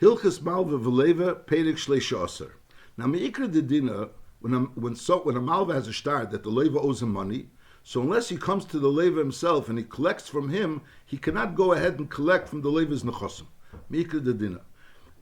Hilchas Malveh V'Loveh Perek Shleisha Aser. Now, meikra de dina, when a malva has a star that the leva owes him money, so unless he comes to the leva himself and he collects from him, he cannot go ahead and collect from the leva's nechosim. Meikra de dina.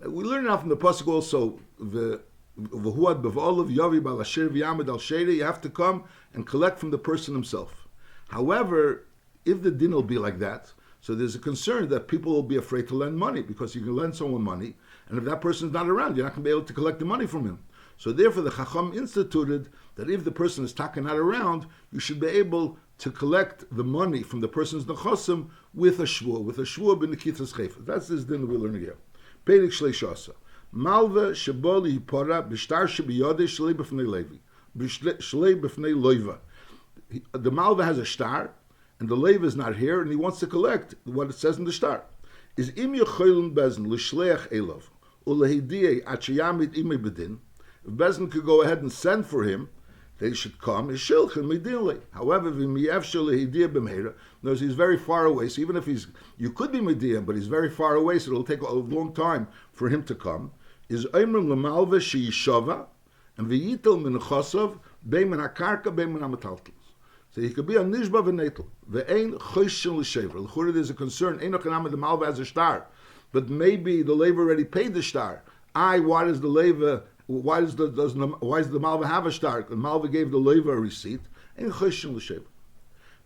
We learn now from the pasuk also the v'huad b'v'olav yavi b'alasher v'yamid al sheira. You have to come and collect from the person himself. However, if the din will be like that, so there's a concern that people will be afraid to lend money because you can lend someone money, and if that person is not around, you're not going to be able to collect the money from him. So therefore, the Chacham instituted that if the person is taken not around, you should be able to collect the money from the person's nechosim with a shvur b'nekitas chayfa. That's this din we learn here. Perek Shleisha Aser. Malveh sheboli hipora b'shtar shebiyodeh shlei b'fnei levi. Shlei b'fnei loiva. The malveh has a star, and the leva is not here, and he wants to collect what it says in the star. Is im yocholim bezin l'shleach elov ulehidiyeh atchiyamid imei bedin. If Bezin could go ahead and send for him, they should come. However, knows he's very far away. So even if you could be mediyah, but he's very far away, so it'll take a long time for him to come. Is oimrim lemalve sheyishava and v'yitel min chosov bein min hakarka bein min hamataltels. So he could be a nishba v'netel ve'ein choshel l'shever. L'chura there's a concern. Ein ochanam the malve has a star, but maybe the leva already paid the star. Why does the leva? Why does the malva have a star? The malva gave the leva a receipt. In choshen l'shev.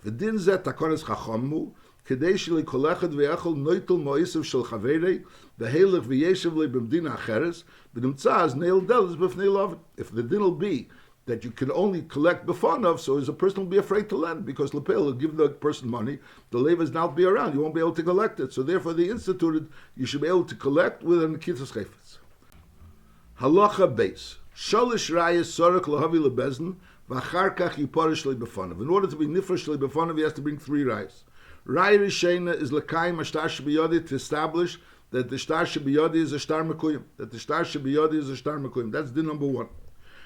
V'din zeh takones chachamu kedei sheli kolechad ve'echol noitel mo'isav shel chaverei v'helech v'yeshev le b'mdina acheres v'nimtzaz neil delis b'fnei lovin. If the din will be that you can only collect b'fanav, so as a person will be afraid to lend because lepel will give the person money, the leva is now be around, you won't be able to collect it. So therefore they instituted you should be able to collect with an kitzas chayfetz. Halacha beis. Shalish rayas sorek lahavi lebezin v'achar kach yiparish lebefanav. In order to be nifresh lebefanav, he has to bring 3 rayas. Raya rishena is l'kayim ashtar shebiyadi, to establish that the shtar shebiyadi is a shtar mekuyim. That the shtar shebiyadi is a shtar mekuyim. That's din number 1.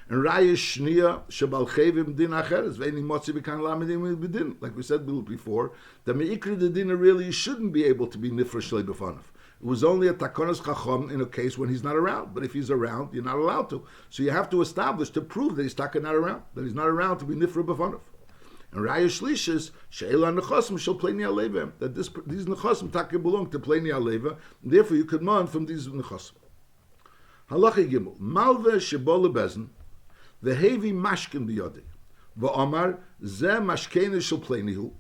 And raya shniya shebal chevim din acheres ve'eni motzi b'kan lamidim b'din. Like we said before, the meikri the din really shouldn't be able to be nifresh lebefanav. It was only a takonas chacham in a case when he's not around. But if he's around, you're not allowed to. So you have to establish to prove that he's taken not around, that he's not around to be nifra b'fanav. And raya shlish is she'ela nechasim shall play ni'aleva, that these nechasim taka belong to play ni'aleva, and therefore you could man from these nechasim. Halacha gimel malveh shebol lebezin v'hevi mashkin biyodi v'amar zeh mashkene shall play nihu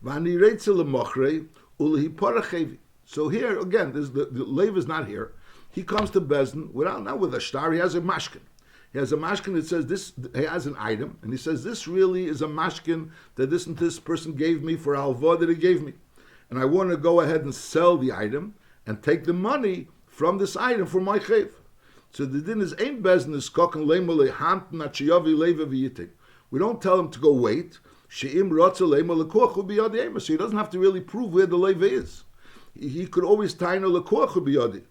v'ani reitzel lemochrei ulehipara chevi. So here again, the leva is not here. He comes to Bezdin not with a star. He has a mashkin. He has a mashkin that says this. He has an item, and he says this really is a mashkin that this and this person gave me for alva that he gave me, and I want to go ahead and sell the item and take the money from this item for my chayv. So the din is ain't Bezdin is koken leimole hand nachiyavi leva v'yitik. We don't tell him to go wait. She'im rotza leimole kochu biyadi. So he doesn't have to really prove where the leva is. He could always taina lekoach biyadi.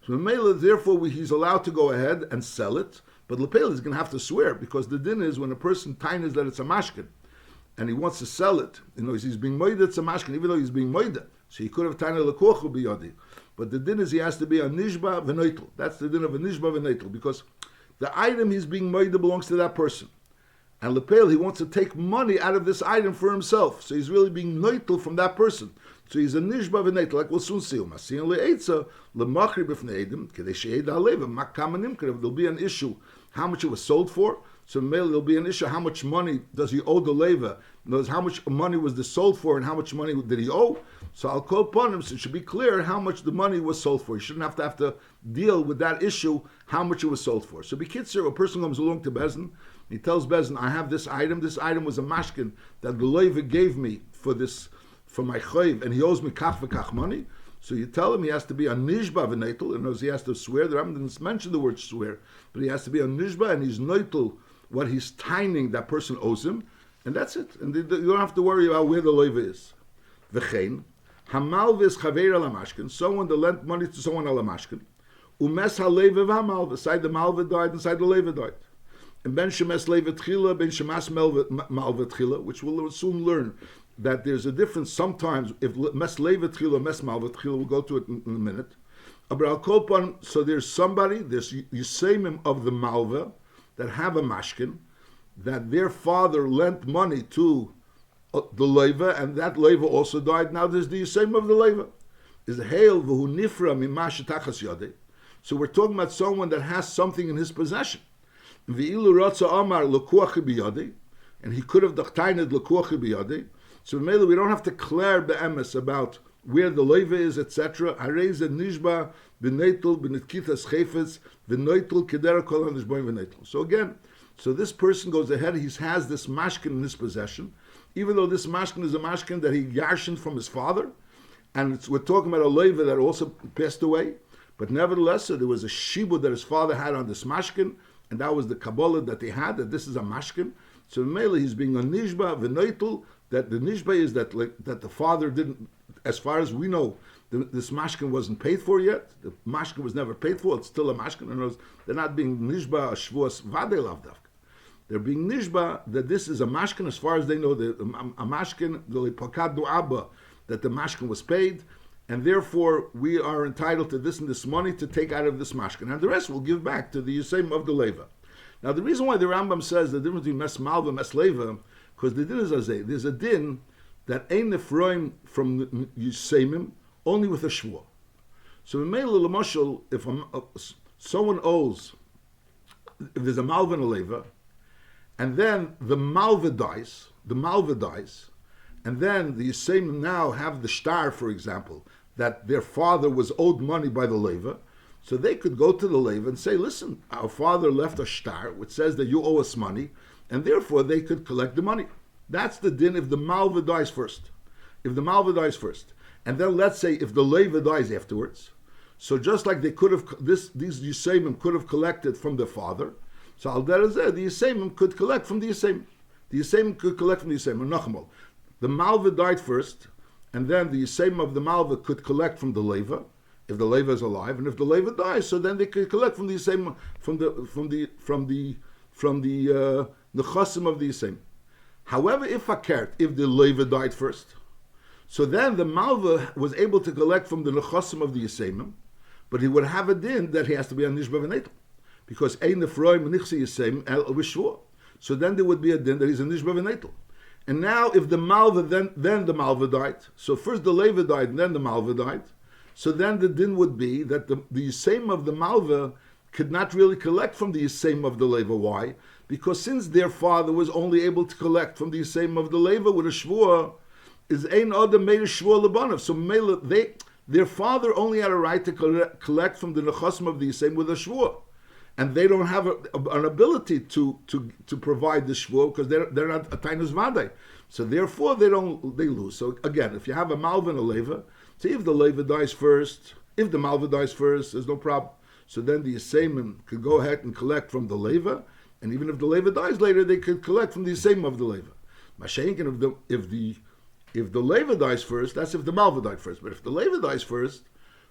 So Mela, therefore, he's allowed to go ahead and sell it, but lepel is going to have to swear because the din is when a person tainas that it's a mashkin and he wants to sell it. He's being moida, it's a mashkin, even though he's being moida. So he could have taina lekoach biyadi. But the din is he has to be a nishba v'neitel. That's the din of a nishba v'neitel because the item he's being moida belongs to that person. And lepel, he wants to take money out of this item for himself. So he's really being neitel from that person. So he's a nishba v'neitel, like we'll soon see. There'll be an issue how much it was sold for. So there'll be an issue how much money does he owe the leva. How much money was this sold for and how much money did he owe. So I'll call upon him so it should be clear how much the money was sold for. You shouldn't have to deal with that issue, how much it was sold for. So B'kitzur, a person comes along to Bezdin, he tells Bezdin, I have this item was a mashkin that the leva gave me for my chayv, and he owes me kach v'kach money. So you tell him he has to be a nishba v'neitel, and he has to swear. The Rambam didn't mention the word swear, but he has to be a nishba, and he's neitel what he's tining that person owes him, and that's it. And you don't have to worry about where the leva is. V'chein hamalv is chaver al mashkin, someone that lent money to someone al mashkin. Umes haleva v'hamalv, side the malva died, and side the leva died. And ben shemes leva tchila, ben shemas malva tchila, which we'll soon learn that there's a difference sometimes if mes leva tchila, mes malva tchila, we'll go to it in a minute. So there's somebody, there's Yisemim of the Malveh that have a mashkin, that their father lent money to the Leva, and that Leva also died. Now there's the Yisemim of the Leva. Is Hail v'hu nifra mimash tachas yodei. So we're talking about someone that has something in his possession. V'ilu ratza amar l'kuach biyodei, and he could have dachtained l'kuach biyodei. So maybe we don't have to declare be'emes about where the Leva is, etc. Harei ze nishba b'neitel b'nitkitas chayfetz v'neitel kedera kol hanishboim v'neitel. So again, so this person goes ahead, he has this mashkin in his possession, even though this mashkin is a mashkin that he yarshened from his father, and we're talking about a Leva that also passed away, but nevertheless, so there was a shibud that his father had on this mashkin, and that was the Kabbalah that they had, that this is a mashkin. So mainly he's being a nishba v'neitel, that the nishba is that the father didn't, as far as we know, this mashkin wasn't paid for yet. The mashkin was never paid for. It's still a mashkin. In other words, they're not being nishba a shvuas vadei lavdavka. They're being nishba that this is a mashkin, as far as they know, a mashkin, the pakadu abba, that the mashkin was paid, and therefore we are entitled to this and this money to take out of this mashkin, and the rest we'll give back to the Yisayim of the Leva. Now the reason why the Rambam says the difference between mes malva and mes leva, because the din is azay. There's a din that ain't nefroim from the Yisayim only with a shvua. So in Meila Lamashal, if someone owes, if there's a malva and a leva, and then the malva dies, and then the Yisayim now have the shtar, for example, that their father was owed money by the leva, so they could go to the leva and say, listen, our father left a shtar which says that you owe us money, and therefore they could collect the money. That's the din if the malva dies first. If the malva dies first. And then let's say if the leva dies afterwards, so just like they could have, these Yisayim could have collected from their father, so al derazeh, the Yisayim could collect from the Yisayim. The Yisayim could collect from the Yisayim. The malva died first, and then the Yisayim of the malva could collect from the leva, if the leva is alive, and if the leva dies, so then they could collect from the Yisayim, from the nechasim of the Yisayim. However, if the leva died first, so then the malva was able to collect from the nechasim of the Yisayim, but he would have a din that he has to be on nishba v'neitel, because ein nefroim nichsi Yisayim el v'shvua. So then there would be a din that he's a nishba v'neitel. And now if the malva, then the malva died, so first the leva died and then the malva died, so then the din would be that the Yisayim of the malva could not really collect from the Yisayim of the leva. Why? Because since their father was only able to collect from the Yisayim of the leva with a shvua, is ein other made a shvua lebanav. So their father only had a right to collect from the nechasim of the Yisayim with a shvua, and they don't have an ability to provide the shvua because they're not a tainus vadei. So therefore they lose. So again, if you have a malva and a leva, see if the leva dies first, if the malva dies first, there's no problem. So then the Yisayim could go ahead and collect from the leva, and even if the leva dies later, they could collect from the Yisayim of the leva. Mashenkin, if the leva dies first, that's if the malva died first. But if the leva dies first,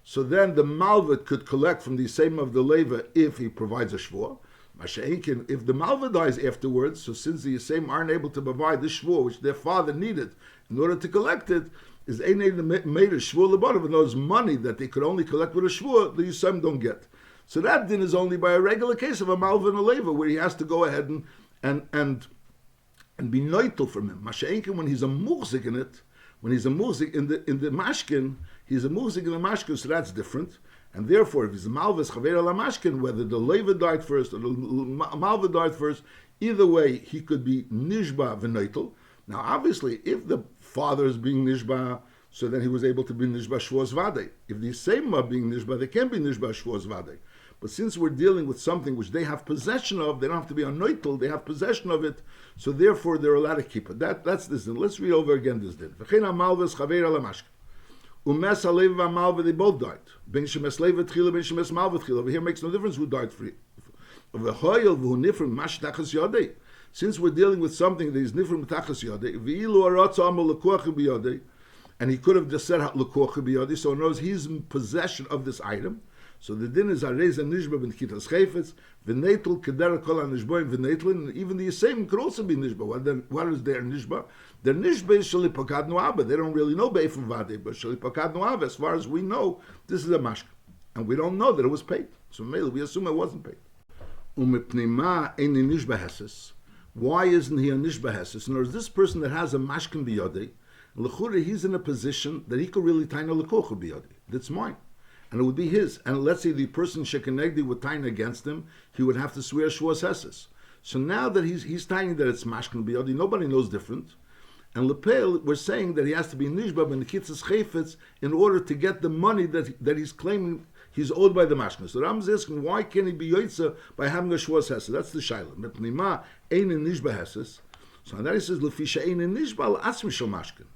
so then the malva could collect from the Yisayim of the leva if he provides a shvua. Mashenkin, if the malva dies afterwards, so since the Yisayim aren't able to provide this shvua which their father needed in order to collect it, is ain't made a shvua lebanav, and those money that they could only collect with a shvua, the Yisayim don't get. So that din is only by a regular case of a malva and a leva, where he has to go ahead and be noitel from him. Masha'enkin, when he's a muhzik in it, when he's a muhzik in the mashkin, he's a muhzik in the mashkin, so that's different. And therefore, if he's a malva's chaver ala mashkin, whether the leva died first or the malva died first, either way he could be nishba v'noitel. Now, obviously, if the father is being nishba, so then he was able to be nishba shvuas vadei. If the same are being nishba, they can be nishba shvuas vadei. But since we're dealing with something which they have possession of, they don't have to be on noitel, they have possession of it, so therefore they're allowed to keep it. That's this din. Let's read over again this din. V'chein ha-malveh chaver ala mashkin. Umes ha-leva va-malveh, they both died. Ben shemes leva tchila, ben shemes malveh tchila. Over here makes no difference who died for it. V'hoyel v'hu nifrim mash tachas yodei. Since we're dealing with something that is nifrim tachas yodei, v'ilu aratza amal l'koach b'yodei, and he could have just said l'koach b'yodei, so he knows he's in possession of this item. So the din is areza nishba ben kitas chayfetz v'neitel kedera kol ha-nishboim v'neitel, and even the Yisayim could also be nishba. What is their nishba? Their nishba is shalipakad no'aba. They don't really know be'efim vadei, but shalipakad no'aba, as far as we know, this is a mashka. and we don't know that it was paid. So maybe we assume it wasn't paid. Why isn't he a nishbahesis? In other words, this person that has a mashkin biyadi, l'chura, he's in a position that he could really taina l'kocha biyadi. That's mine, and it would be his. And let's say the person shekenegdi would taina against him, he would have to swear shvus heses. So now that he's taining that it's mashkin biyadi, nobody knows different. And lepel, we're saying that he has to be nishba ben kitzas chayfetz in order to get the money that he's claiming he's owed by the mashkin. So Ram is asking, why can't he be yoitza by having a shvus heses? That's the shaila. Mepnima ein in nishba heses. So that he says lefisha ein in nishba al atzmi shel mashkin.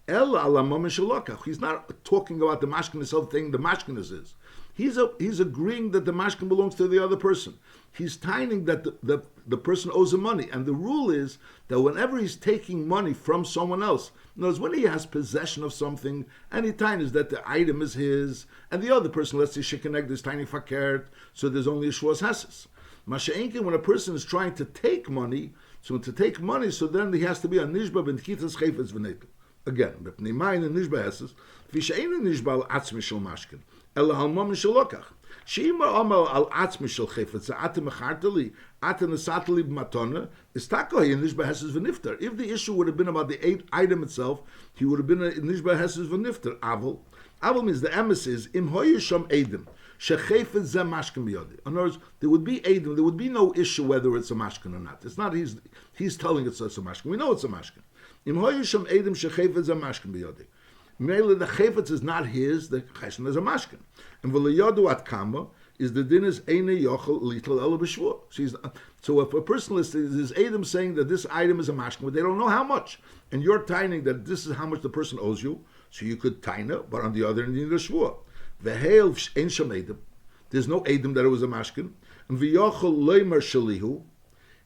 El ala mamen shelokach. He's not talking about the mashkin itself, saying the mashkin is his. He's agreeing that the mashkin belongs to the other person. He's taining that the person owes him money. And the rule is that whenever he's taking money from someone else, in other words, when he has possession of something, and he tines that the item is his, and the other person, let's say, shekeneg, is tiny fakert, so there's only a shvus heses. Masha'inkin, when a person is trying to take money, so then he has to be a nishba ben kitas chayfetz v'netel. Again, b'pneimayin and nishba heses, v'she'ein and nishba al atzmi shel mashkin, ela al mamen shelokach. Sheima amal al atzmi shel chayfetz, ate mecharteli, ate nesateli b'matona, is takoy in nishba heses v'niftar. If the issue would have been about the item itself, he would have been a nishba heses v'niftar. Aval means the emes is, im hoyisham edim, shechayfetz zeh mashkin biyodi. In other words, there would be edim, there would be no issue whether it's a mashkin or not. It's not, he's telling it's a mashkin. We know it's a mashkin. Im hoyisham edim shechayfetz zeh mashkin biyodi. Mainly the chayfetz is not his, the chesed is a mashkin. And v'liyadu at kama is the din is eine yochel litel ela b'shvur. So if a person is Adam saying that this item is a mashkin, but they don't know how much, and you're tining that this is how much the person owes you, so you could taina, but on the other end you need a shvur. V'heil ein sham Adam. There's no Adam that it was a mashkin. And v'yochel leimer shalihu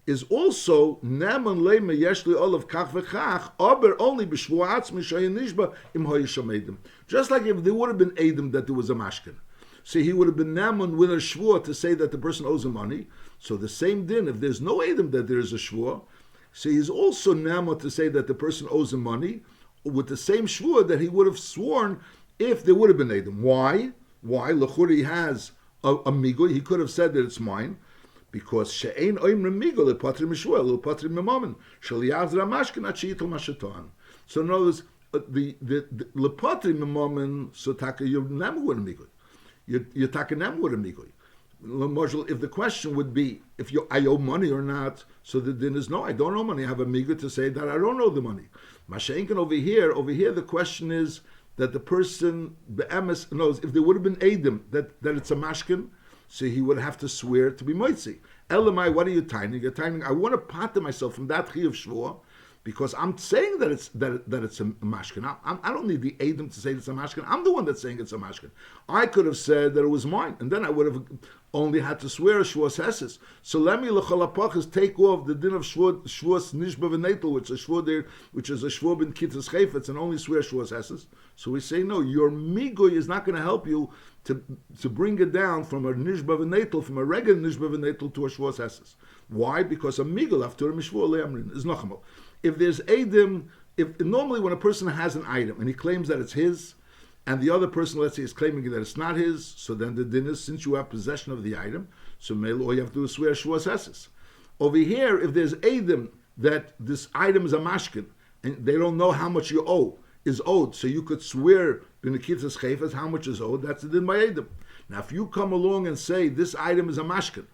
is also neman leimer yeshli olav kach v'chach, aber only b'shvur atzmi shayin nishba im hoyisham Adam. Just like if there would have been Adam that there was a mashkin. So he would have been naman with a shvur to say that the person owes him money. So the same din, if there's no Adam that there is a shvur, so he's also naman to say that the person owes him money with the same shvur that he would have sworn if there would have been Adam. Why? L'churi has a migul. He could have said that it's mine because she'ein oimrim migul lepatrim mishvur lepatrim memamen shaliyav ramashkin achiyitel mashatan. So in other words, the lepatrim memamen so taka you're naman with a migul. You're taking them with a migui. If the question would be if I owe money or not, so the din is no, I don't owe money. I have a migui to say that I don't owe the money. Masha'inkin over here the question is that the person be'emes knows if there would have been Adam that it's a mashkin, so he would have to swear to be moitzi. Elamai, what are you timing? You're timing. I want to pater myself from that chi of shvur, because I'm saying that it's a mashkin. I don't need the Adam to say it's a mashkin. I'm the one that's saying it's a mashkin. I could have said that it was mine, and then I would have only had to swear a shvus heses. So let me l'chalapachas take off the din of shvus nishba v'netel, which is a shvur ben kitzas chayfetz, and only swear shvus heses. So we say no, your migoy is not going to help you to bring it down from a nishba v'netel, from a regular nishba v'netel to a shvus heses. Why? Because a migol after a mishvur le'amrin is nochamo. If there's Adam, if normally when a person has an item and he claims that it's his, and the other person, let's say, is claiming that it's not his, so then the din is, since you have possession of the item, so all you have to do is swear shvus heses. Over here, if there's Adam that this item is a mashkin, and they don't know how much you owe, is owed, so you could swear b'nekitzas chayfetz how much is owed, that's the din by Adam. Now if you come along and say this item is a mashkin,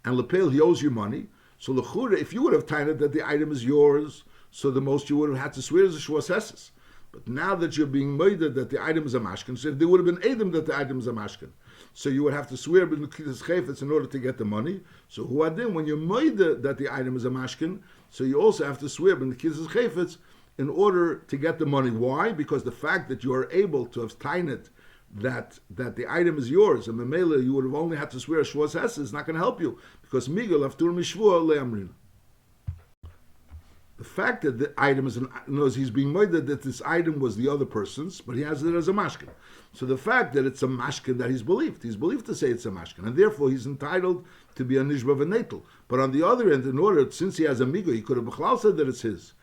and lepel he owes you money, so l'chura, if you would have tied it that the item is yours, so the most you would have had to swear is a shvus heses. But now that you're being murdered that the item is a mashkin, so if there would have been Adam that the item is a mashkin, so you would have to swear b'nekitzas chayfetz in order to get the money. So who adin, when you're murdered that the item is a mashkin, so you also have to swear b'nekitzas chayfetz in order to get the money. Why? Because the fact that you are able to have tied it that the item is yours, and memela you would have only had to swear a shvus heses is not going to help you, because migul aftur mishvur le'amrin. The fact that the item is knows he's being murdered that this item was the other person's, but he has it as a mashkin. So the fact that it's a mashkin that he's believed to say it's a mashkin, and therefore he's entitled to be a nishba v'netel. But on the other end, in order, since he has a migo, he could have b'chlal said that it's his.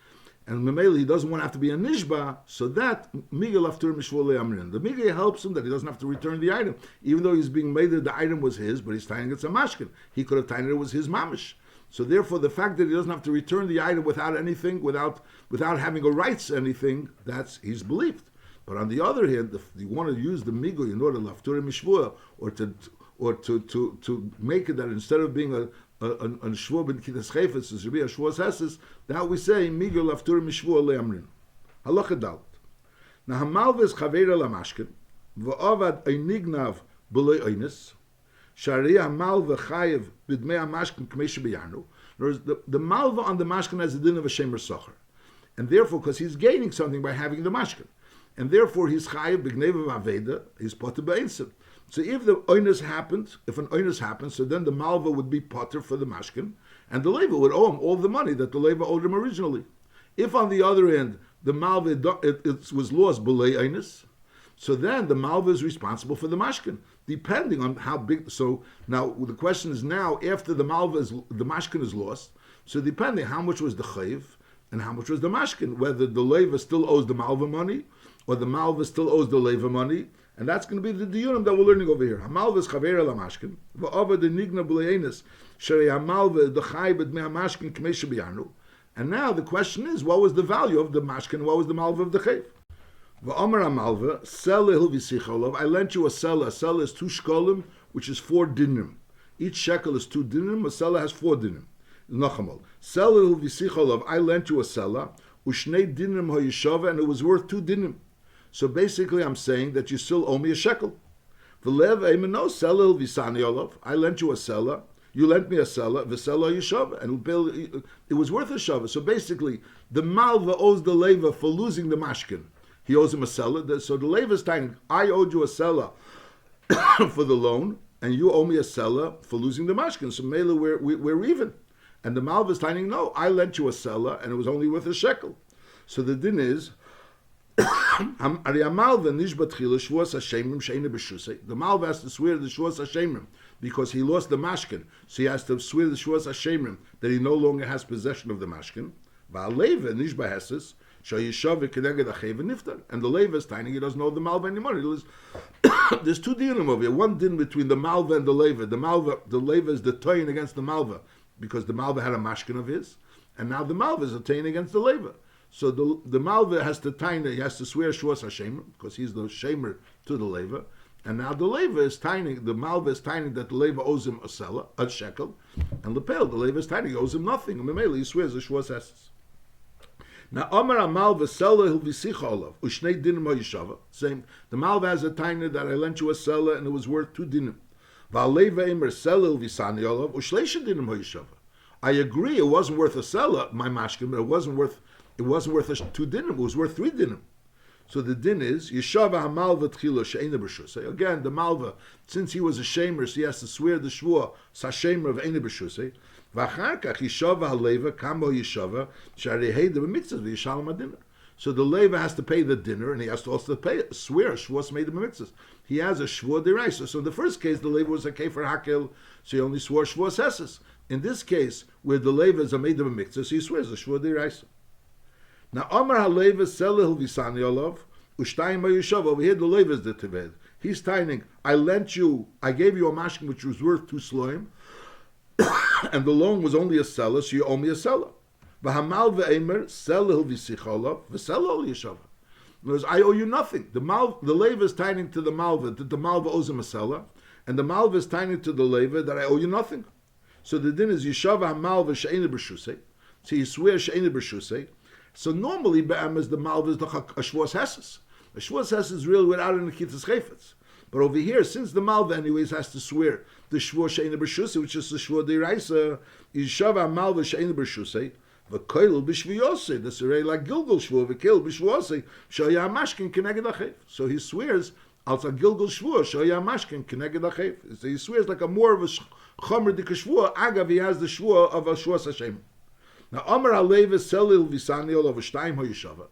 and Memeli, he doesn't want to have to be a nishba, so that migel after mishvua le'amrin. The migel helps him that he doesn't have to return the item, even though he's being made that the item was his, but he's tying it's a mashkin. He could have tied it was his mamish. So therefore, the fact that he doesn't have to return the item without anything, without having a rights anything, that's he's believed. But on the other hand, if you want to use the migel in order to laftur mishvua, or to make it that instead of being a shvua ben kitas chayfetz, it should be a shvuas heses, that we say migel laftur mishvua le'amrin. Halacha dalet. Now hamalveh is chaveira lamashkin v'avad einignav b'loi oines shari hamalveh chayev b'dmei hamashkin k'mei shebiyarnu. Whereas the malveh on the mashkin has a din of a shemer socher, and therefore because he's gaining something by having the mashkin, and therefore he's chayev b'gneva v'aveda, he's poter b'einsim. So if the oinus happened, if an oinus happens, so then the malva would be potter for the mashkin, and the leva would owe him all the money that the leva owed him originally. If on the other end the malva it was lost b'lei oinus, so then the malva is responsible for the mashkin, depending on how big. So now the question is now after the mashkin is lost. So depending how much was the chayiv and how much was the mashkin, whether the leva still owes the malva money or the malva still owes the leva money. And that's going to be the diyunim that we're learning over here. Hamalveh is chaveira lamashkin, v'avad enigna b'le'enes, sherei hamalveh d'chai b'dmei hamashkin k'mei shebiyarnu. And now the question is, what was the value of the mashkin? What was the malveh of the chayv? V'omer hamalveh, sell lehil v'sicholav. I lent you a sella. A sella is 2 shkolim, which is 4 dinim. Each shekel is 2 dinim. A sella has 4 dinim. Nochamal. Sell lehil v'sicholav. I lent you a sella. Ushnei dinim ha'yishava, and it was worth 2 dinim. So basically, I'm saying that you still owe me a shekel. V'lev eimeno selel v'sani olav. I lent you a seller. You lent me a seller. V'seller yishava, and it was worth a shava. So basically, the malva owes the leva for losing the mashkin. He owes him a seller. So the leva is telling, I owed you a seller for the loan, and you owe me a seller for losing the mashkin. So mele we're even. And the malva is telling, no, I lent you a seller, and it was only worth a shekel. So the din is. The Malveh has to swear the Shvuas Hashemim because he lost the mashkin, so he has to swear the Shvuas Hashemim that he no longer has possession of the mashkin. And the Leva is tiny; he doesn't know the Malveh anymore. There's 2 dinim over here. One din between the Malveh and the Leva. The Leva is the toyin against the Malveh because the Malveh had a mashkin of his, and now the Malveh is a toyin against the Leva. So the Malveh has to he has to swear Shvuas Hashem because he's the shamer to the leva, and now the leva is tiny. The Malveh is tiny that the leva owes him a shekel, and lepel the leva is tiny he owes him nothing. And Memeli he swears the Shvuas Hashem. Now Amar Malveh seller he'll be sicha ushnei dinim ha'yishava. Same. The Malveh has a tiny that I lent you a seller and it was worth 2 dinim. Va'leva emer seller he'll be sani olav ushleisha dinim ha'yishava. I agree it wasn't worth a seller my mashkin, but it wasn't worth a 2 dinim, it was worth 3 dinim. So the din is, Yeshava HaMalveh Tchila She'ena B'Shusei. Again, the Malveh, since he was a shamer, so he has to swear the Shvuah, Sashemer of Eina B'Shusei. V'achar kach Yeshava HaLeva, Kamo Yeshava, Sharei Heida B'Mitzvah, V'Yishalom HaDinner. So the Leva has to pay the dinner, and he has to also swear Shvuah made him a mitzvah. He has a Shvuah deraisa. So in the first case, the Leva was a Kefer Hakel, so he only swore Shvuah Seses. In this case, where the Leva is a made of a mitzvah, so he swears the Shvuah deraisa. Now, Amar HaLeva Seleh Visani Olav Ushtayim HaYishav. Over here, the Leva is the Teved. He's timing. I gave you a mashkin which was worth 2 sloim, and the loan was only a seller, so you owe me a seller. V'Hamalveh Eimer Seleh Visicha Olav V'Seleh Yishav. In other words, I owe you nothing. The Leva is timing to the Malveh that the Malveh owes him a seller, and the Malveh is timing to the Leva that I owe you nothing. So the din is Yishav HaMalveh She'ena B'Shusei. So you swear She'ena B'Shusei. So normally, be'emes the malveh is the shvuas heses. A shvuas heses is really without any kitzas chayfetz. But over here, since the malveh anyways has to swear the shvuah she'ena b'shusei, which is the shvuah deraisa, yishava malveh she'ena b'shusei, v'koil b'shviyosei. That's already like Gilgal shvuah v'koil b'shviyosei. Shoya mashkin keneged achayv. So he swears also Gilgal shvuah shoya mashkin keneged achayv. So he swears like a more of a chomer dika shvuah. Agav he has the shvuah of a shvuas Hashem. Now, Amar HaLeva Selil Visaniol of Shtayim HaYishava.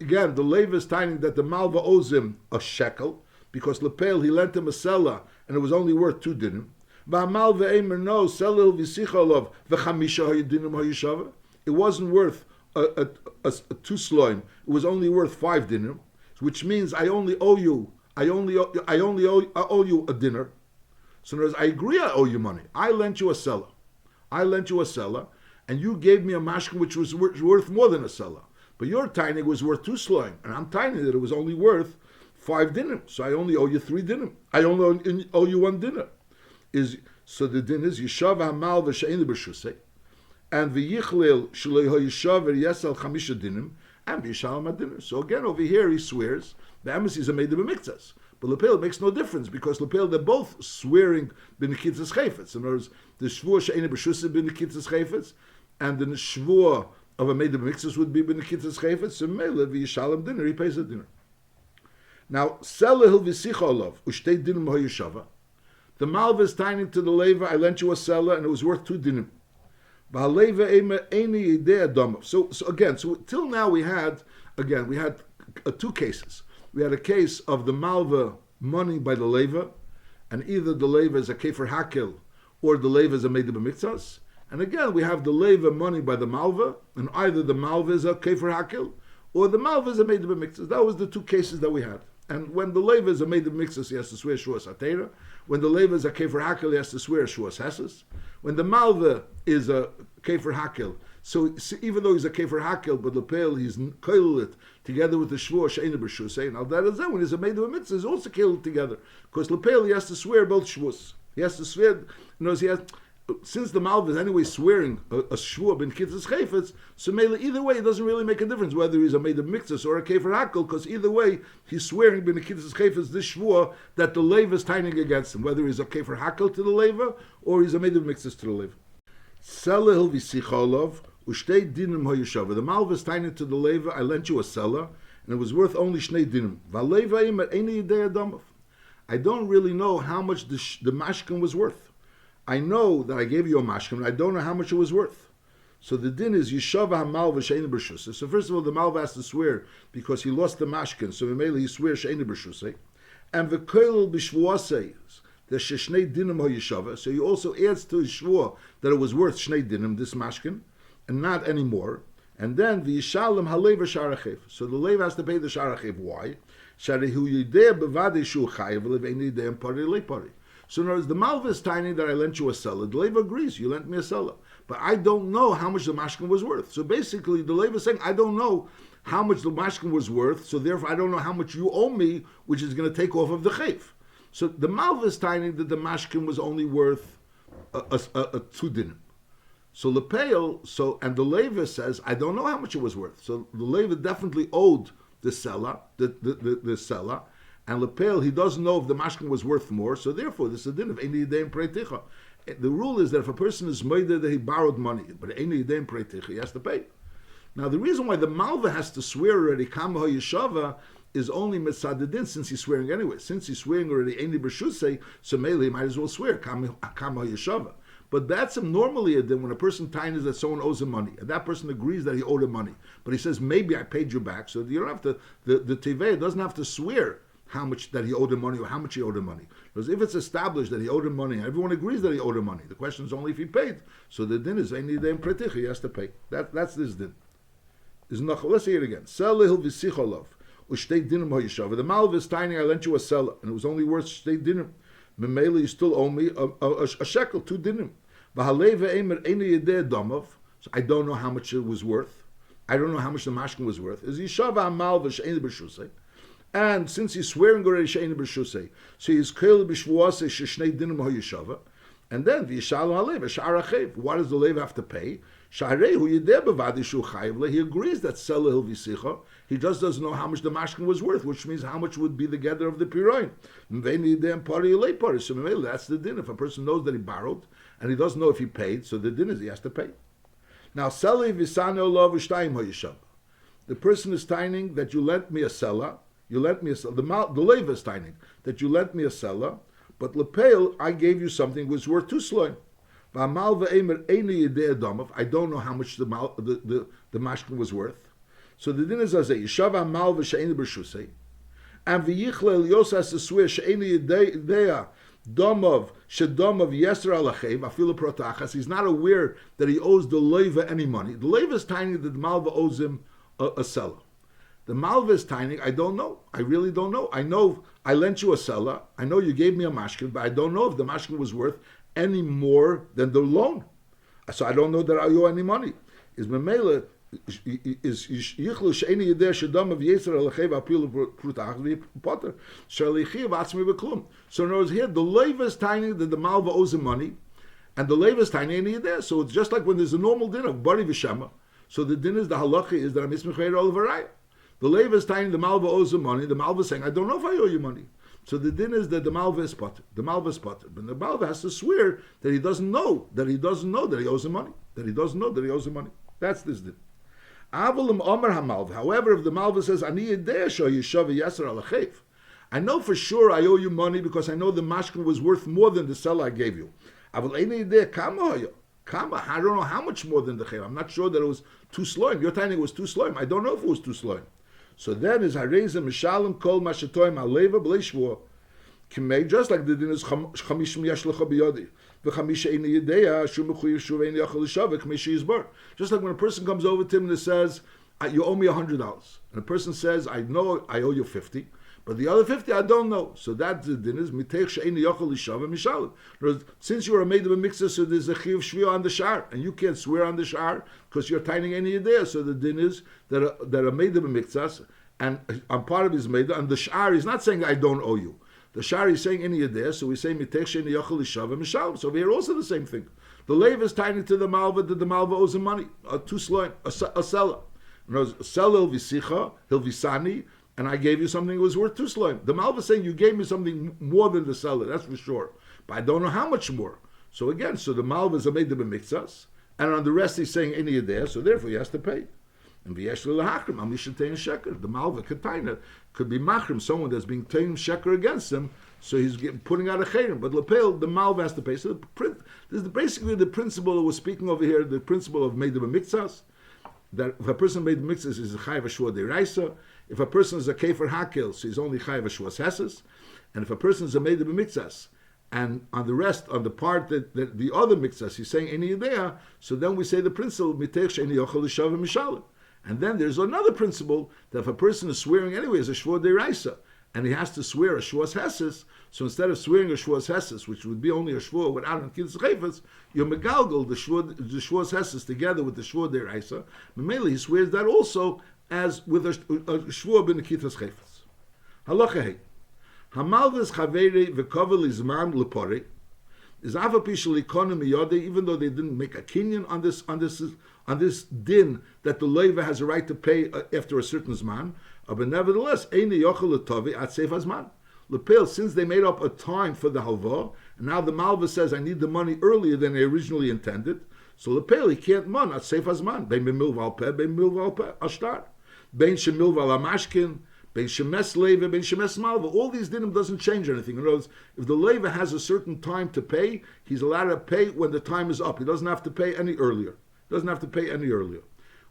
Again, the Leva is timing that the Malva owes him a shekel because Lepel he lent him a seller and it was only worth 2 dinim. V'Malva Eimer no Selil Visicha of V'Chamisha HaYdinim HaYishava. It wasn't worth two sloim, it was only worth 5 dinar, which means I only owe you a dinner. So in other words, I agree I owe you money. I lent you a seller, and you gave me a mashkin which was worth more than a seller. But your tiny was worth 2 sloim, and I'm tiny that it was only worth 5 dinar. So I only owe you 3 dinar. I only owe you 1 dinar. So the din is Yishav HaMalveh She'ein B'Shusei, and V'yichlil Shloi HaYishav Yesel Chamisha Dinim, and V'yishalom HaDinar. So again, over here he swears the emissaries are made of b'miktzas. But Lepel makes no difference because Lepel they're both swearing b'nekitzas chayfetz. In other words, the shvua she'ein b'shusay b'nekitzas chayfetz, and the shvua of a maid of b'miktzas would be b'nekitzas chayfetz. So Mele v'yishalom dinner, he pays a dinner. Now, Sela hil v'sicha olav u'shtei dinim ha'yishava. The Malveh is tying to the leva. I lent you a seller, and it was worth 2 dinim. So again, till now we had 2 cases. We had a case of the Malveh money by the leva, and either the leva is a kefer hakel or the leva is a meid b'miktzas. And again, we have the leva money by the Malveh, and either the Malveh is a kefer hakel or the Malveh is a meid b'miktzas. That was the 2 cases that we had. And when the leva is a meid b'miktzas, he has to swear shuas atera. When the leva is a kefer hakel, he has to swear shuas heses. When the Malveh is a kefer hakel, so even though he's a kefer hakel, but Lepel he's koiled it together with the shvua she'ein b'shusay. Now that is that when he's a meid of a mitzvah, he's also koiled together because Lepel he has to swear both shvuas. He has to swear. Since the Malveh is anyway swearing a shvua ben kitzas chayfetz, so either way it doesn't really make a difference whether he's a meid of mitzvah or a kefer hakel, because either way he's swearing ben kitzas chayfetz this shvua that the leva is tying against him, whether he's a kefer hakel to the leva or he's a meid of mitzvah to the leva. Selahil v'sicholov u'shtei dinim ha'yishava. The Malveh is tying to the leva. I lent you a seller, and it was worth only shnei dinim. V'aleva imer eini yidei adamav. I don't really know how much the mashkin was worth. I know that I gave you a mashkin, but I don't know how much it was worth. So the din is Yishava HaMalveh She'ein B'Shusay. So first of all, the Malveh has to swear because he lost the mashkin. So Mimele he swears She'ein B'Shusay. And v'koil b'shvuasei the shnei dinim ha'yishava. So he also adds to his shvua that it was worth shnei dinim, this mashkin, and not anymore. And then v'yishalem haleva sharachev. So the leva has to pay the sharachev. Why? Sharehu yidei bevadei shu chayev leveini yidei pari lepari. So in other words, the Malveh is tiny that I lent you a seller. The leva agrees, you lent me a seller. But I don't know how much the mashkin was worth. So basically, the leva is saying, I don't know how much the mashkin was worth, so therefore I don't know how much you owe me, which is going to take off of the chayv. So the Malveh is tiny that the mashkin was only worth a 2 dinim. So Lepel, and the leva says, I don't know how much it was worth. So the leva definitely owed the seller, the seller, and Lepel, he doesn't know if the mashkin was worth more, so therefore this is a din of Eini Yidei Preiticha. The rule is that if a person is moided that he borrowed money, but Eini Yidei Preiticha, he has to pay. Now the reason why the Malveh has to swear already Kama HaYishava is only Mitzadidin, since he's swearing anyway. Since he's swearing already Eini B'Shusay, so Mele he might as well swear Kama HaYishava. But that's normally a din when a person tines that someone owes him money, and that person agrees that he owed him money, but he says maybe I paid you back, so you don't have to. The tivei doesn't have to swear how much that he owed him money or how much he owed him money. Because if it's established that he owed him money, everyone agrees that he owed him money. The question is only if he paid. So the din is Eini Yidei Preiticha, he has to pay. That's this din. Let's say it again. Selahil v'sicholov u'shtei dinim ha'yishava. The Malveh is tiny. I lent you a seller, and it was only worth shtei dinim. Memele, you still owe me a shekel, 2 dinim. V'haleva emer Eini Yidei adamav. So I don't know how much it was worth. I don't know how much the mashkin was worth. Is Yishava HaMalveh She'ein B'Shusay. And since he's swearing already She'ein B'Shusay, so he's koil b'shvuasei shnei dinim ha'yishava. And then v'yishalom haleva sha'arachev. Why does the leva have to pay? Sha'arehu yidei b'vadei shu chayev le. He agrees that selahil v'sicha. He just doesn't know how much the mashkin was worth, which means how much would be the gather of the piroin. M'veini yidei pari lei pari. So that's the din. If a person knows that he borrowed and he doesn't know if he paid, so the din is he has to pay. Now selei v'sanei olav u'shtayim ha'yishava. The person is tining that you lent me a seller. You lent me a seller. The leva is tining that you lent me a seller, but Lepel, I gave you something which was worth 2 sloim. I don't know how much the mashkin was worth. So the din is as a Yishava Malveh She'ein B'Shusay, and v'yichlel Yos has to swear She'ein Yidei Domov Sheddomov Yeser Alachev Afilu Protachas. He's not aware that he owes the Leva any money. The Leva is tiny that the Malva owes him a seller. The Malva is tiny. I don't know. I really don't know. I know I lent you a seller. I know you gave me a mashkin, but I don't know if the mashkin was worth any more than the loan. So I don't know that I owe any money. Is Memela is Yichlu Sheini Yedeh Shedam of Yeser Alachev Apilu Prutach Potter Shalichiv Atzmi Beklum. So in other words, here the Leva is tiny that the Malva owes him money, and the Leva is tiny and Yedeh. So it's just like when there's a normal din of Bari V'Shema. So the din is the halacha is that I'm Ismechayer Ol Varaya. The Leva is tiny, the Malva owes him money. The Malva is saying, I don't know if I owe you money. So the din is that the Malva is potter. The Malva is potter. But the Malva has to swear that he doesn't know that he owes him money. That he doesn't know that he owes him money. That's this din. Avalim Omer HaMalva. However, if the Malva says, Ani yedeh sho yeshava yaser alachev, I know for sure I owe you money because I know the mashkin was worth more than the seller I gave you. Aval eini yedeh kama hoyo. Kama, I don't know how much more than the chev. I'm not sure that it was two sloim. You're telling it was two sloim. I don't know if it was two sloim. So then is Hareza Mishalim Kol Mashatoim Aleva Bleshvua Kimei, just like the din is Chamishim Yashlecha Biyodi, V'chamisha Eini Yedeya Shumechuyev Shuv Eini Yachal L'Shaveh K'mei Yizbar. Just like when a person comes over to him and says, you owe me $100, and a person says, I know I owe you 50, but the other 50 I don't know. So that the din is Mitech She'eini Yachal L'Shaveh Mishalim. Since you are made of a mixer, so there's a Chiv Shviyah on the Shar, and you can't swear on the Shar because you're tiny Eini Yedeya. So the din is that a made of a mixas, and I'm part of his Meida, and the Shar is not saying I don't owe you. The Shar is saying any Yedeh, so we say Mitech She'eini Yachal L'Shaveh Mishalim. So here also the same thing. The Lev is tiny to the Malva that the Malva owes him money, two sloim, a seller. A seller will visicha, he'll visani, and I gave you something that was worth two sloim. The Malva is saying you gave me something more than the seller, that's for sure. But I don't know how much more. So again, so the Malva is a made of a mixas, and on the rest he's saying any Yedeh, so therefore he has to pay. And v'yesh l'hachrim, amisha tein sheker. The malva kataina could be machrim, someone that's being tein sheker against him, so he's putting out a chayrim. But lepel, the malva has to pay. So this is basically the principle that we're speaking over here, the principle of made of a mixas, that if a person made the mixas, is a chayav shua deraisa. If a person is a kefer hakel, so he's only chayav shua heses. And if a person is a made of a mixas, and on the rest, on the part that the other mixas, he's saying any idea, so then we say the principle mitech she'eni yochel l'shaveh mishalim. And then there's another principle that if a person is swearing anyway as a shvua deraisa, and he has to swear a shvuas heses, so instead of swearing a shvuas heses, which would be only a shvua without an kiddush chayfetz, you megalgal the shvuas heses together with the shvua deraisa. Memeli he swears that also as with a shvua ben kiddush chayfetz. Halacha hey, hamalves chaveri v'kovel izman lepori is avapishal economy yode, even though they didn't make a kinyan on this din that the leva has a right to pay after a certain zman, but nevertheless, eini yochel letovi at seif hazman. Lepil, since they made up a time for the halva, and now the malva says I need the money earlier than they originally intended, so lepil he can't mon at seif hazman. Bein b'milval peh, bein b'milval peh ashtar, bein shemilval amashkin, bein shemes leva, bein shemes malva. All these dinim doesn't change anything. In other words, if the leva has a certain time to pay, he's allowed to pay when the time is up. He doesn't have to pay any earlier. Doesn't have to pay any earlier.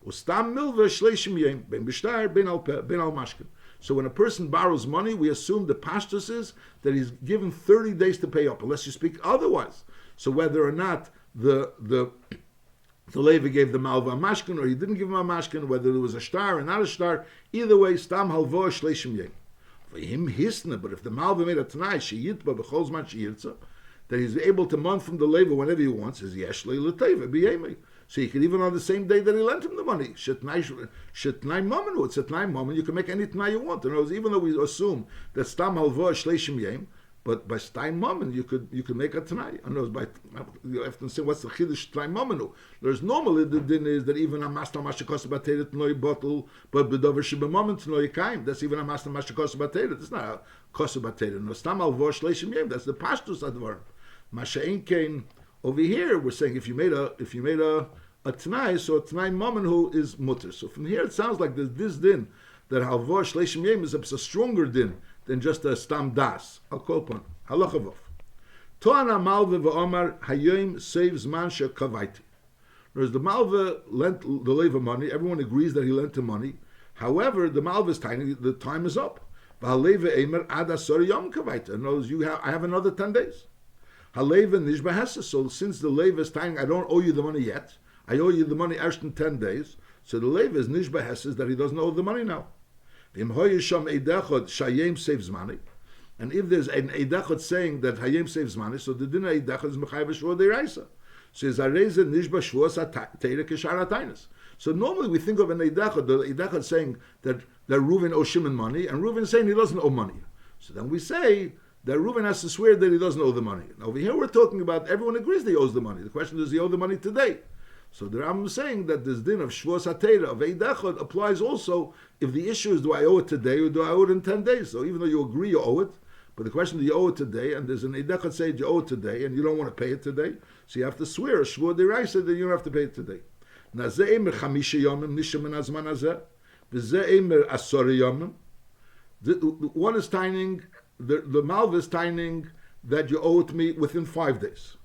Ustam milva shleishim yem ben b'shtar ben al mashkin. So when a person borrows money, we assume the pashtus is that he's given 30 days to pay up, unless you speak otherwise. So whether or not the leva gave the malva a mashkin or he didn't give him a mashkin, whether it was a star or not a star, either way, stam halvo shleishim yem. For him hisna, but if the malva made a tanai sheyitba b'chol zman sheyirtza, that he's able to month from the leva whenever he wants, is yeshlei l'teva b'yemei. So he could even on the same day that he lent him the money. Shetnai mamanu. It's Shetnai maman. You can make any t'nai you want. In other words, even though we assume that stam halva shleishim yem, but by stam maman you could make a t'nai. In other words, you have to say what's the chiddush t'nai mamanu. There's normally the din is that even a master mashakos bateret t'noi bottle, but b'dover shebemaman t'noi kaim. That's even a master mashakos bateret. It's not a kos bateret. No stam halva shleishim yem. That's the pashtus advar. Masha'in kain. Over here, we're saying if you made a t'nai, so a t'nai maman who is mutter. So from here, it sounds like this din that halva shleishim yem is a stronger din than just a stam das. I'll call upon halacha vov. To'ana Malveh V'Omar hayom saves man shekavaiti. Whereas the Malveh lent the leva money, everyone agrees that he lent him money. However, the Malveh is tiny. The time is up. V'haleva eimer ad asor yom kavaita. In other words, I have another 10 days. Haleva nishba hesses. So since the leva is tying, I don't owe you the money yet. I owe you the money erst in 10 days. So the leva is nishba hesses that he doesn't owe the money now. V'im hoyisham eidechot shayem saves money. And if there's an eidechot saying that hayem saves money, so the dinner eidechot is mechayv shvua deiraisa. So is areza nishba shvua teira kishar atainas. So normally we think of an eidechot, the eidechot saying that Reuven owes Shimon money, and Reuven saying he doesn't owe money. So then we say that Reuven has to swear that he doesn't owe the money. Now over here we're talking about everyone agrees that he owes the money. The question is, does he owe the money today? So the Rambam is saying that this din of Shvos HaTeira, of Eidechot, applies also if the issue is, do I owe it today or do I owe it in 10 days? So even though you agree you owe it, but the question is, do you owe it today? And there's an Eidechot saying you owe it today, and you don't want to pay it today, so you have to swear a Shvua D'Oraisa that you don't have to pay it today. Nazeh Eimer Chamisha Yomim Nishem Min Hazman Hazeh, V'zeh Eimer Asor Yomim. One is tining, the Malveh is tining that you owe it me within 5 days.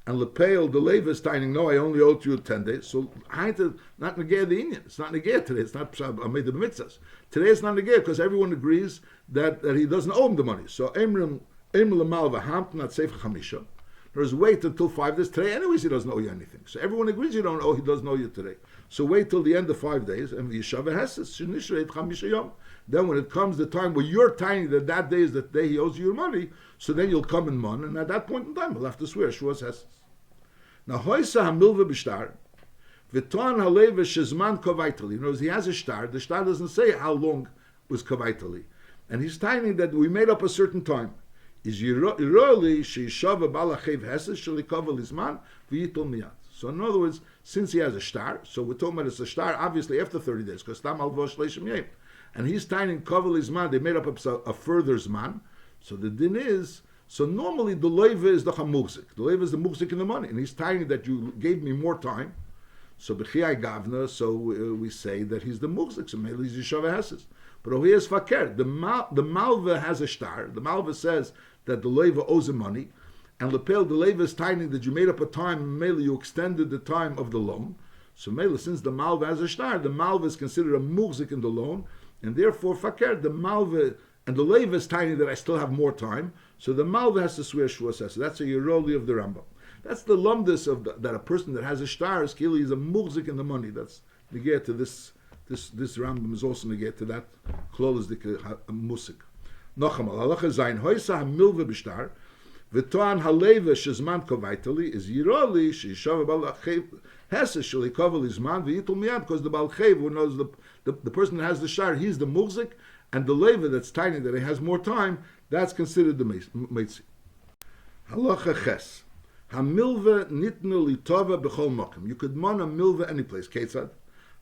And Lepeil, the Leva is tining, no, I only owe it you 10 days. So I not negate the Indian. It's not negate today. It's not made the mitzvahs. Today it's not negate because everyone agrees that he doesn't owe him the money. So Emrim Malveh Hamt not Sefer Chamisha. There's wait until 5 days. Today, anyways, he doesn't owe you anything. So everyone agrees he doesn't owe you today. So wait till the end of 5 days, and Yeshava Hesses, Shinishret Chamisha Yom. Then when it comes the time where you're tiny that day is the day he owes you your money, so then you'll come in Mon, and at that point in time, he'll have to swear, Shuas Hesses. Now, Hoysa HaMilveh B'Shtar, V'ton HaLeva Shezman Kovaitali. In other words, he has a shtar. The shtar doesn't say how long was Kovaitali. And he's tiny that we made up a certain time. Is Yiroli Sheishava Balachev Hesses Shalikava Lizman V'yitol Miyat. So in other words, since he has a shtar, so we're talking about it's a shtar obviously after 30 days, because Tam Alvosh Leishim Yem. And he's tiny Kaval Lizman, they made up a further Zman. So the din is, so normally the Leva is the Chamukzik. The Leva is the Mukzik in the money. And he's tiny that you gave me more time. So B'chiyai Gavna, so we say that he's the Mukzik. So maybe he's Yeshava Hesses. But over here is Fakir. The Malveh has a shtar. The Malveh says that the Leva owes him money. And Lepel, the Leva is tiny that you made up a time, and Mele, you extended the time of the loan. So Mele, since the Malveh has a shtar, the Malveh is considered a Mukzik in the loan. And therefore, Fakir, the Malveh, and the Leva is tiny that I still have more time. So the Malveh has to swear Shua says. So that's a Yeroli of the Rambam. That's the lumdus of that a person that has a shtar is kili is a mugzik in the money. That's negate to this Rambam is also negate to that klol is the musik. Nochamal halacha zayin hoysa hamilve b'shtar v'toan haleva shezman kovaitali is Yeroli sheishava balachev hesed shalikovel izman v'yitul miyad because the balchev who knows the person that has the shtar he's the mugzik and the leva that's tiny that he has more time. That's considered the meitzi. Halacha ches. Hamilve nitnu litova b'chol mokem. You could mon a milve any place. Ketzad.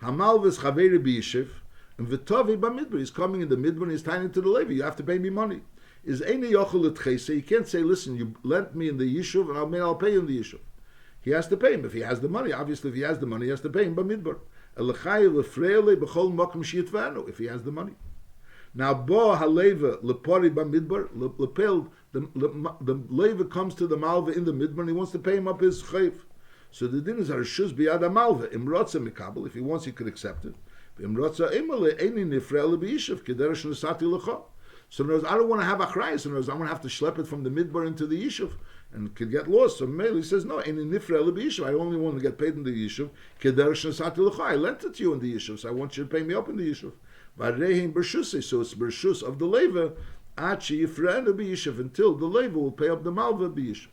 Hamalve is chaveri b'yishiv. And v'tovi b'midbar. He's coming in the midbar. He's tying to the levy. You have to pay me money. Is any yochel l'tchese. You can't say, listen, you lent me in the yishuv, and I'll pay you in the yishuv. He has to pay him if he has the money. Obviously, if he has the money, he has to pay him b'midbar. Elachai l'freile b'chol mokem shiyitvanu. If he has the money. Now, bo haleva lepori b'midbar lepel. The leva comes to the malva in the midbar and he wants to pay him up his chayv. So the din is harshus biyad malva imrotza mikabel. If he wants, he could accept it. Imrotza imale eni nifrele b'yishav kederesh nesati lecha. So in other words, I don't want to have achrayis. In other words, I'm going to have to schlep it from the midbar into the yishuv and could get lost. So Meli says, no, eni nifrele b'yishav. I only want to get paid in the yishuv kederesh nesati lecha. I lent it to you in the yishuv, so I want you to pay me up in the yishuv. Varehim b'rshusei. So it's b'rshus of the leva. Until the leva will pay up the malva b'yishuv.